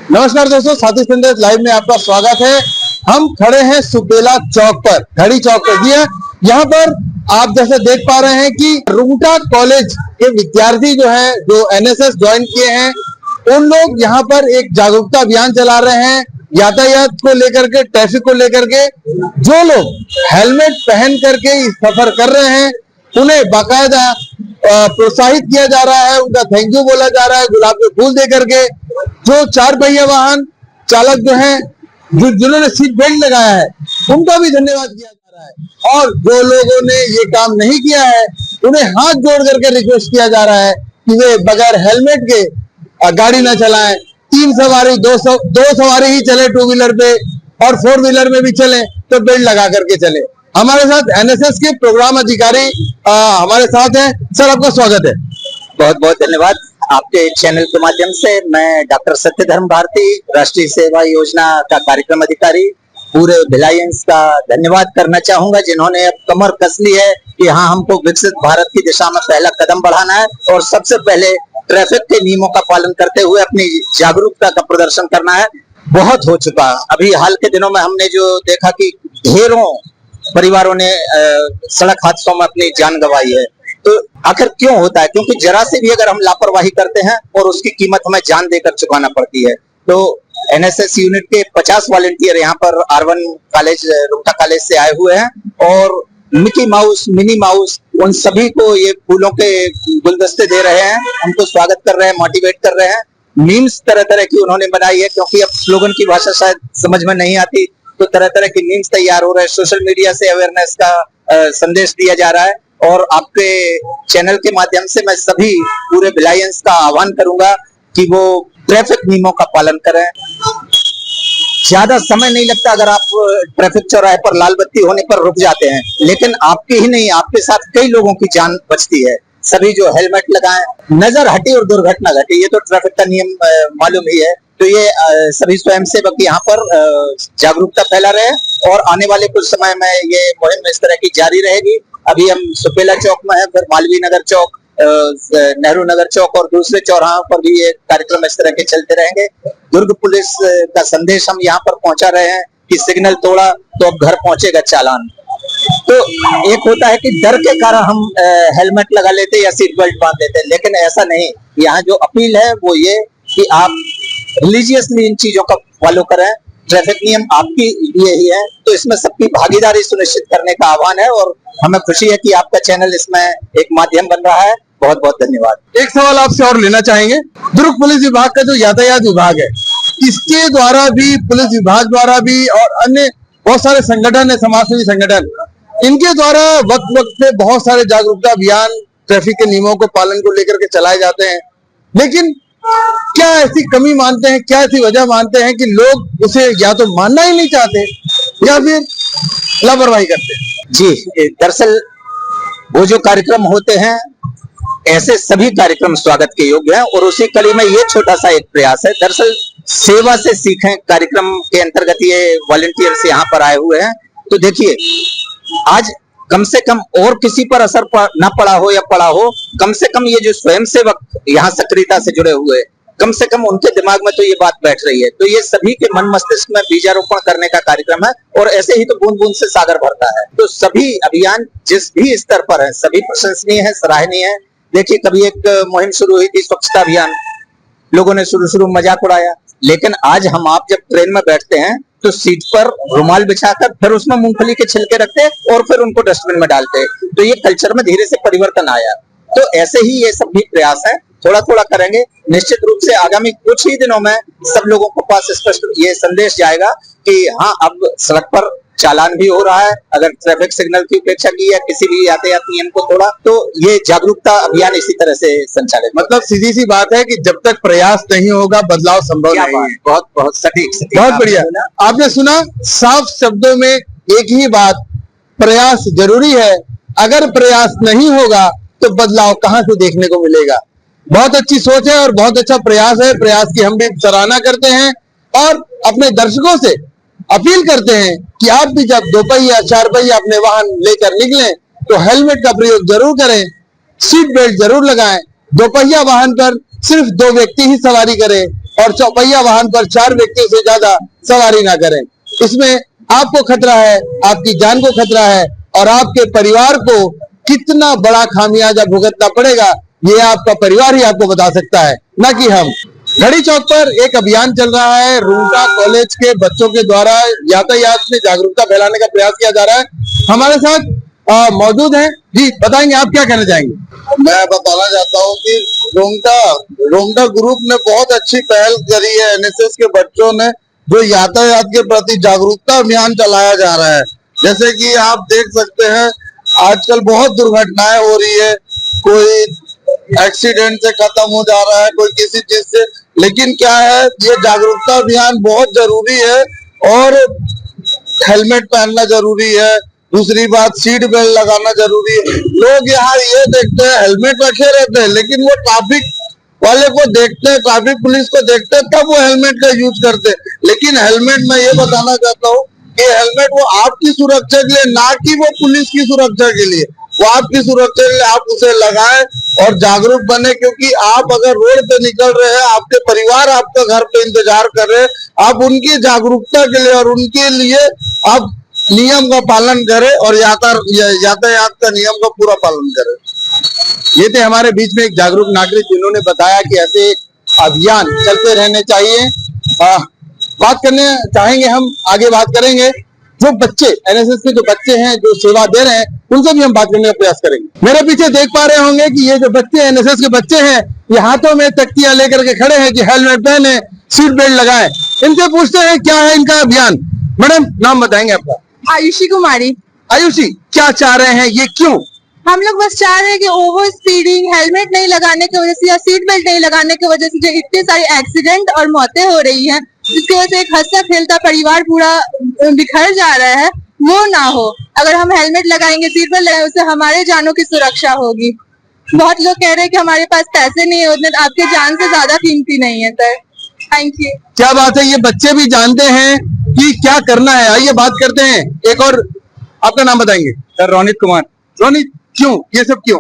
नमस्कार दोस्तों, साथी संदेश लाइव में आपका स्वागत है। हम खड़े हैं सुपेला चौक पर, घड़ी चौक पर। जी हाँ, यहाँ पर आप जैसे देख पा रहे हैं कि रुंगटा कॉलेज के विद्यार्थी जो हैं, जो एनएसएस ज्वाइन किए हैं, उन लोग यहाँ पर एक जागरूकता अभियान चला रहे हैं यातायात को लेकर के, ट्रैफिक को लेकर के। जो लोग हेलमेट पहन करके सफर कर रहे हैं उन्हें बाकायदा प्रोत्साहित किया जा रहा है, उनका थैंक यू बोला जा रहा है गुलाब के फूल दे करके। जो 4 पहिया वाहन चालक जो हैं, जिन्होंने सीट बेल्ट लगाया है, उनका भी धन्यवाद किया जा रहा है। और जो लोगों ने ये काम नहीं किया है उन्हें हाथ जोड़ करके रिक्वेस्ट किया जा रहा है कि वे बगैर हेलमेट के गाड़ी ना चलाएं। 3 सवारी 2 सवारी ही चले, 2 व्हीलर पे, और 4 व्हीलर में भी चले तो बेल्ट लगा करके चले। हमारे साथ एनएसएस के प्रोग्राम अधिकारी हमारे साथ हैं। सर, आपका स्वागत है। बहुत बहुत धन्यवाद। आपके चैनल के माध्यम से मैं डॉक्टर सत्यधर्म भारती, राष्ट्रीय सेवा योजना का कार्यक्रम अधिकारी, पूरे भिलायंस का धन्यवाद करना चाहूंगा, जिन्होंने अब कमर कस ली है कि हाँ, हमको विकसित भारत की दिशा में पहला कदम बढ़ाना है और सबसे पहले ट्रैफिक के नियमों का पालन करते हुए अपनी जागरूकता का प्रदर्शन करना है। बहुत हो चुका। अभी हाल के दिनों में हमने जो देखा कि ढेरों परिवारों ने सड़क हादसों में अपनी जान गंवाई है। तो आखिर क्यों होता है? क्योंकि जरा से भी अगर हम लापरवाही करते हैं और उसकी कीमत हमें जान देकर चुकाना पड़ती है। तो एनएसएस यूनिट के 50 वॉलंटियर यहाँ पर R1 कॉलेज, रुंगटा कॉलेज से आए हुए हैं और मिकी माउस, मिनी माउस, उन सभी को ये फूलों के गुलदस्ते दे रहे हैं, उनको स्वागत कर रहे हैं, मोटिवेट कर रहे हैं। मीम्स तरह तरह की उन्होंने बनाई है, क्योंकि अब स्लोगन की भाषा शायद समझ में नहीं आती, तो तरह तरह की मीम्स तैयार हो रहे हैं। सोशल मीडिया से अवेयरनेस का संदेश दिया जा रहा है और आपके चैनल के माध्यम से मैं सभी पूरे भिलायंस का आह्वान करूंगा कि वो ट्रैफिक नियमों का पालन करें। ज्यादा समय नहीं लगता अगर आप ट्रैफिक चौराहे पर लाल बत्ती होने पर रुक जाते हैं, लेकिन आपके ही नहीं, आपके साथ कई लोगों की जान बचती है। सभी जो हेलमेट लगाएं, नजर हटी और दुर्घटना घटी, ये तो ट्रैफिक का नियम मालूम ही है। तो ये सभी स्वयंसेवक यहाँ पर जागरूकता फैला रहे हैं और आने वाले कुछ समय में ये मुहिम इस तरह की जारी रहेगी। अभी हम सुपेला चौक में है, फिर मालवीय नगर चौक, नेहरू नगर चौक और दूसरे चौराहों पर भी ये कार्यक्रम इस तरह के चलते रहेंगे। दुर्ग पुलिस का संदेश हम यहाँ पर पहुंचा रहे हैं कि सिग्नल तोड़ा तो अब घर पहुंचेगा चालान। तो एक होता है कि डर के कारण हम हेलमेट लगा लेते या सीट बेल्ट बांध लेते, लेकिन ऐसा नहीं। यहाँ जो अपील है वो ये कि आप रिलीजियसली इन चीजों का फॉलो करें। ट्रैफिक नियम आपके लिए ही है, तो इसमें सबकी भागीदारी सुनिश्चित करने का आह्वान है और हमें खुशी है कि आपका चैनल इसमें एक माध्यम बन रहा है। बहुत बहुत धन्यवाद। एक सवाल आपसे और लेना चाहेंगे। दुर्ग पुलिस विभाग का जो यातायात विभाग है, इसके द्वारा भी, पुलिस विभाग द्वारा भी और अन्य बहुत सारे संगठन है, समाजसेवी संगठन, इनके द्वारा वक्त वक्त पे बहुत सारे जागरूकता अभियान ट्रैफिक के नियमों को पालन को लेकर के चलाए जाते हैं। लेकिन क्या ऐसी कमी मानते हैं, क्या ऐसी वजह मानते हैं कि लोग उसे या तो मानना ही नहीं चाहते या फिर लापरवाही करते हैं? जी, दरअसल वो जो कार्यक्रम होते हैं, ऐसे सभी कार्यक्रम स्वागत के योग्य हैं और उसी कड़ी में ये छोटा सा एक प्रयास है। दरअसल सेवा से सीखें कार्यक्रम के अंतर्गत ये वॉलंटियर्स यहाँ पर आए हुए हैं। तो देखिए, आज कम से कम और किसी पर असर न पड़ा हो या पड़ा हो, कम से कम ये जो स्वयंसेवक यहाँ सक्रियता से जुड़े हुए, कम से कम उनके दिमाग में तो ये बात बैठ रही है। तो ये सभी के मन मस्तिष्क में बीजारोपण करने का कार्यक्रम है और ऐसे ही तो बूंद बूंद से सागर भरता है। तो सभी अभियान जिस भी स्तर पर है, सभी प्रशंसनीय है, सराहनीय है। देखिए, कभी एक मुहिम शुरू हुई थी, स्वच्छता अभियान, लोगों ने शुरू मजाक उड़ाया, लेकिन आज हम आप जब ट्रेन में बैठते हैं तो सीट पर रुमाल बिछाकर फिर उसमें मूंगफली के छिलके रखते और फिर उनको डस्टबिन में डालते। तो ये कल्चर में धीरे से परिवर्तन आया। तो ऐसे ही ये सब भी प्रयास है, थोड़ा थोड़ा करेंगे। निश्चित रूप से आगामी कुछ ही दिनों में सब लोगों के पास स्पष्ट ये संदेश जाएगा कि हाँ, अब सड़क पर चालान भी हो रहा है अगर ट्रैफिक सिग्नल की उपेक्षा की या किसी भी यातायात नियम को तोड़ा। तो ये जागरूकता अभियान इसी तरह से संचालित, मतलब सीधी सी बात है कि जब तक प्रयास नहीं होगा बदलाव संभव नहीं है। बहुत बहुत सटीक, बहुत बढ़िया। आपने सुना, साफ शब्दों में एक ही बात, प्रयास जरूरी है। अगर प्रयास नहीं होगा तो बदलाव कहां से देखने को मिलेगा। बहुत अच्छी सोच है और बहुत अच्छा प्रयास है। प्रयास की हम भी सराहना करते हैं और अपने दर्शकों से अपील करते हैं कि आप भी जब 2 पहिया 4 पहिया अपने वाहन लेकर निकलें तो हेलमेट का प्रयोग जरूर करें, सीट बेल्ट जरूर लगाएं। 2 पहिया वाहन पर सिर्फ 2 व्यक्ति ही सवारी करें, और चौपहिया वाहन पर 4 व्यक्तियों से ज्यादा सवारी ना करें। इसमें आपको खतरा है, आपकी जान को खतरा है और आपके परिवार को कितना बड़ा खामियाजा भुगतना पड़ेगा ये आपका परिवार ही आपको बता सकता है, ना कि हम। घड़ी चौक पर एक अभियान चल रहा है। रूंटा कॉलेज के बच्चों के द्वारा यातायात में जागरूकता फैलाने का प्रयास किया जा रहा है। हमारे साथ मौजूद हैं जी, बताएंगे आप क्या कहना चाहेंगे। मैं बताना चाहता हूँ कि रोंगटा ग्रुप ने बहुत अच्छी पहल करी है। एनएसएस के बच्चों ने जो यातायात के प्रति जागरूकता अभियान चलाया जा रहा है। जैसे कि आप देख सकते हैं आजकल बहुत दुर्घटनाएं हो रही है, कोई एक्सीडेंट से खत्म हो जा रहा है, कोई किसी चीज से। लेकिन क्या है, ये जागरूकता अभियान बहुत जरूरी है और हेलमेट पहनना जरूरी है। दूसरी बात, सीट बेल्ट लगाना जरूरी है। लोग यहाँ ये देखते हैं हेलमेट रखे रहते हैं, लेकिन वो ट्रैफिक वाले को देखते हैं, ट्रैफिक पुलिस को देखते हैं, तब वो हेलमेट का यूज करते हैं। लेकिन हेलमेट मैं ये बताना चाहता हूँ कि हेलमेट वो आपकी सुरक्षा के लिए, ना कि वो पुलिस की सुरक्षा के लिए। वो आपकी सुरक्षा के लिए आप उसे लगाएं और जागरूक बने, क्योंकि आप अगर रोड पे निकल रहे हैं, आपके परिवार आपका घर पे इंतजार कर रहे हैं, आप उनकी जागरूकता के लिए और उनके लिए आप नियम का पालन करें और यातायात का नियम का पूरा पालन करें। ये थे हमारे बीच में एक जागरूक नागरिक जिन्होंने बताया कि ऐसे अभियान चलते रहने चाहिए। बात करने चाहेंगे, हम आगे बात करेंगे जो बच्चे एनएसएस के जो बच्चे हैं जो सेवा दे रहे हैं उनसे भी हम बात करने का प्रयास करेंगे। मेरे पीछे देख पा रहे होंगे कि ये जो बच्चे एनएसएस के बच्चे हैं ये हाथों में तख्तियां लेकर के खड़े हैं कि हेलमेट पहने, सीट बेल्ट लगाएं। इनसे पूछते हैं क्या है इनका अभियान। मैडम, नाम बताएंगे आपका। आयुषी कुमारी। आयुषी, क्या चाह रहे हैं, ये क्यों? हम लोग बस चाह रहे हैं कि ओवर स्पीडिंग, हेलमेट नहीं लगाने की वजह से या सीट बेल्ट नहीं लगाने की वजह से जो इतने सारे एक्सीडेंट और मौतें हो रही हैं, जिसकी वजह से एक हंसता खेलता परिवार पूरा बिखर जा रहा है, वो ना हो। अगर हम हेलमेट लगाएंगे, सीट बेल्ट लगाएंगे, उससे हमारे जानों की सुरक्षा होगी। बहुत लोग कह रहे हैं कि हमारे पास पैसे नहीं है उतने, आपके जान से ज्यादा कीमती नहीं है सर। Thank you. क्या बात है, ये बच्चे भी जानते हैं कि क्या करना है। आइए बात करते हैं। एक और, आपका नाम बताएंगे। सर रोनित कुमार। रोनित, क्यों, ये सब क्यों?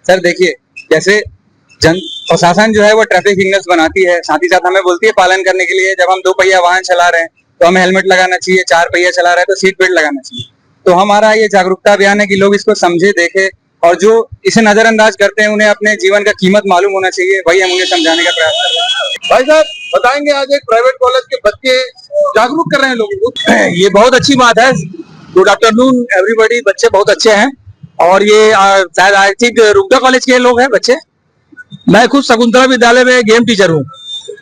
सर देखिए, जैसे जन प्रशासन जो है वो ट्रैफिक सिग्नल्स बनाती है, साथ ही साथ हमें बोलती है पालन करने के लिए। जब हम 2 पहिया वाहन चला रहे हैं तो हमें हेलमेट लगाना चाहिए, 4 पहिया चला रहे हैं तो सीट बेल्ट लगाना चाहिए। तो हमारा ये जागरूकता अभियान है कि लोग इसको समझे, देखे और जो इसे नजरअंदाज करते हैं उन्हें अपने जीवन का कीमत मालूम होना चाहिए। वही हम उन्हें समझाने का प्रयास कर रहे हैं। भाई साहब बताएंगे, आज एक प्राइवेट कॉलेज के बच्चे जागरूक कर रहे हैं लोगों को। ये बहुत अच्छी बात है। Good afternoon everybody. बच्चे बहुत अच्छे हैं और ये शायद आई थिंक रूंटा कॉलेज के लोग हैं बच्चे। मैं खुद शकुंतला विद्यालय में गेम टीचर हूँ।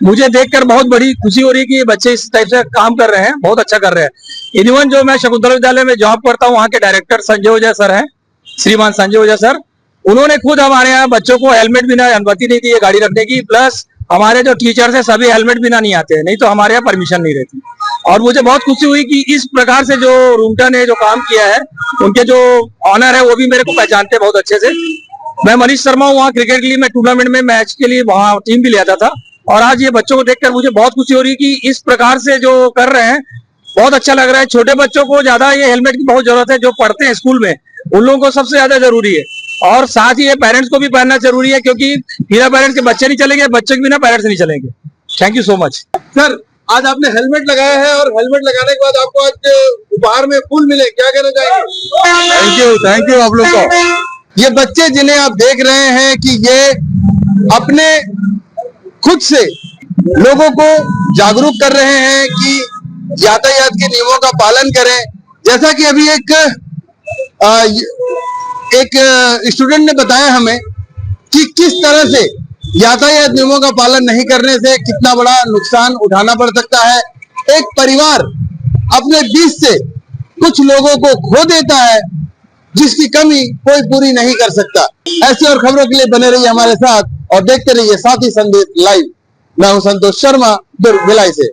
मुझे देखकर बहुत बड़ी खुशी हो रही है कि ये बच्चे इस टाइप से काम कर रहे हैं, बहुत अच्छा कर रहे हैं। इवन जो मैं शकुंतला विद्यालय में जॉब करता हूँ, वहाँ के डायरेक्टर संजय ओझा सर हैं, श्रीमान संजय ओझा सर, उन्होंने खुद हमारे यहाँ बच्चों को हेलमेट बिना अनुमति नहीं दी है गाड़ी रखने की। प्लस हमारे जो टीचर्स हैं सभी हेलमेट बिना नहीं आते हैं, नहीं तो हमारे यहाँ परमिशन नहीं रहती। और मुझे बहुत खुशी हुई कि इस प्रकार से जो रूंटा ने जो काम किया है, उनके जो ऑनर है वो भी मेरे को पहचानते हैं बहुत अच्छे से। मैं मनीष शर्मा हूँ, वहाँ क्रिकेट के लिए मैं टूर्नामेंट में मैच के लिए वहाँ टीम भी ले आता था। और आज ये बच्चों को देखकर मुझे बहुत खुशी हो रही है कि इस प्रकार से जो कर रहे हैं बहुत अच्छा लग रहा है। छोटे बच्चों को ज्यादा ये हेलमेट की बहुत जरूरत है, जो पढ़ते हैं स्कूल में उन लोगों को सबसे ज्यादा जरूरी है। और साथ ही ये पेरेंट्स को भी पहनना जरूरी है, क्योंकि बिना पेरेंट्स के बच्चे नहीं चलेंगे, बच्चे के बिना पेरेंट्स नहीं चलेंगे। Thank you so much. Sir, आज आपने हेलमेट लगाया है और हेलमेट लगाने के बाद आपको आज उपहार में फूल मिले, क्या कहना चाहेंगे? थैंक यू आप लोग को। ये बच्चे जिन्हें आप देख रहे हैं कि ये अपने खुद से लोगों को जागरूक कर रहे हैं कि यातायात के नियमों का पालन करें। जैसा कि अभी एक स्टूडेंट ने बताया हमें कि किस तरह से यातायात नियमों का पालन नहीं करने से कितना बड़ा नुकसान उठाना पड़ सकता है। एक परिवार अपने बीच से कुछ लोगों को खो देता है जिसकी कमी कोई पूरी नहीं कर सकता। ऐसी और खबरों के लिए बने रहिए हमारे साथ और देखते रहिए साथी संदेश लाइव। मैं हूं संतोष शर्मा, दुर्ग भिलाई से।